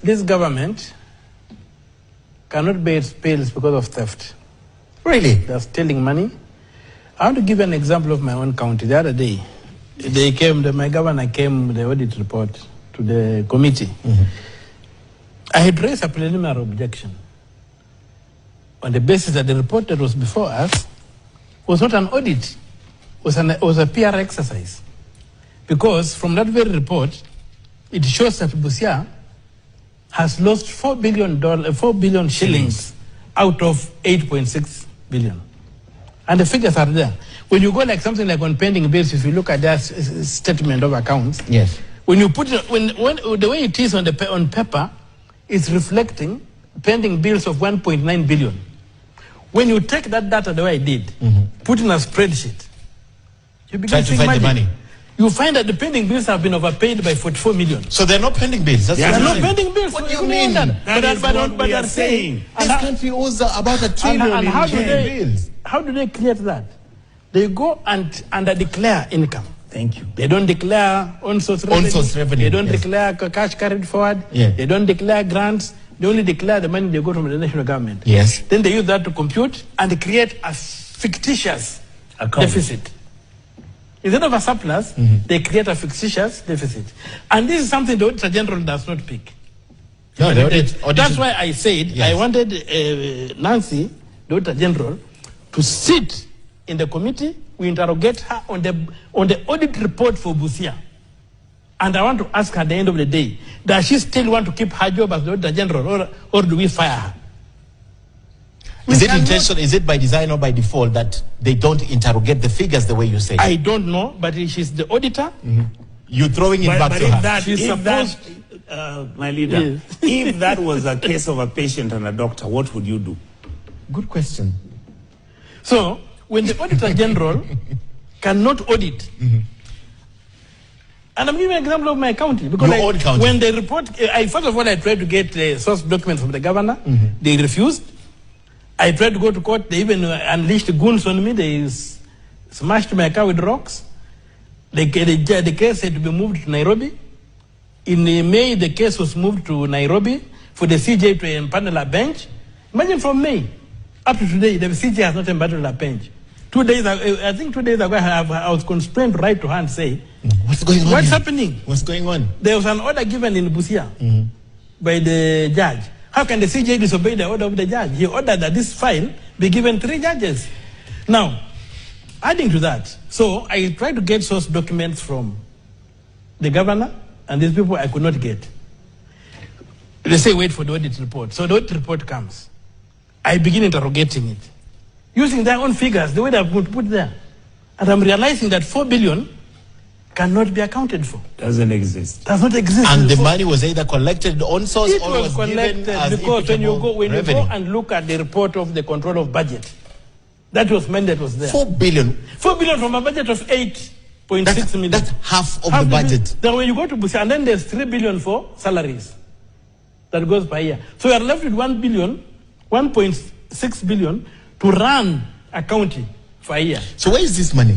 This government cannot pay its bills because of theft. Really? They're stealing money. I want to give an example of my own county. The other day, my governor came with the audit report to the committee. I had raised a preliminary objection on the basis that the report that was before us was not an audit, was a PR exercise. Because from that very report, it shows that Busia has lost $4 billion shillings out of 8.6 billion. And the figures are there. When you go like something like on pending bills, if you look at that statement of accounts, yes. When you put it, when the way it is on paper, it's reflecting pending bills of 1.9 billion. When you take that data the way I did, put in a spreadsheet, you begin to find the money. You find that the pending bills have been overpaid by 44 million. So they're not pending bills. That's they're not pending bills. What do you mean? That is what we are saying. This country owes about $1 trillion in bills. How do they clear that? They go and declare income. Thank you. They don't declare on-source revenue. They don't declare cash carried forward. Yeah. They don't declare grants. They only declare the money they got from the national government. Yes. Then they use that to compute and create a fictitious deficit. Instead of a surplus, they create a fictitious deficit. And this is something the Auditor General does not pick. No, that's why I said I wanted Nancy, the Auditor General, to sit in the committee. We interrogate her on the audit report for Busia. And I want to ask her at the end of the day, does she still want to keep her job as the Auditor General, or do we fire her? Is it intentional? Is it by design or by default that they don't interrogate the figures the way you say? I don't know, but she's the auditor. You're throwing it back to her. My leader, if that was a case of a patient and a doctor, what would you do? Good question. So, when the Auditor General cannot audit, and I'm giving an example of my county, because when they report, first of all, I tried to get source documents from the governor. They refused. I tried to go to court. They even unleashed goons on me. They smashed my car with rocks. The case had to be moved to Nairobi. In May, the case was moved to Nairobi for the CJ to empanel a bench. Imagine from May up to today, the CJ has not empaneled a bench. 2 days ago, I think 2 days ago, I was constrained to write to her and say, what's going on? What's happening? What's going on? There was an order given in Busia by the judge. How can the CJ disobey the order of the judge? He ordered that this file be given 3 judges. Now, adding to that, so I tried to get source documents from the governor, and these people I could not get. They say wait for the audit report. So the audit report comes. I begin interrogating it, using their own figures, the way they have put there. And I'm realizing that 4 billion cannot be accounted for. Doesn't exist. Does not exist. And the money was either collected on source or was collected given as because when you go and look at the report of the control of budget, that was money that was there. 4 billion. 4 billion from a budget of 8.6 million. That's half of the budget. Then when you go to Busia, and then there's 3 billion for salaries that goes per year. So you are left with 1 billion, 1.6 billion to run a county for a year. So where is this money?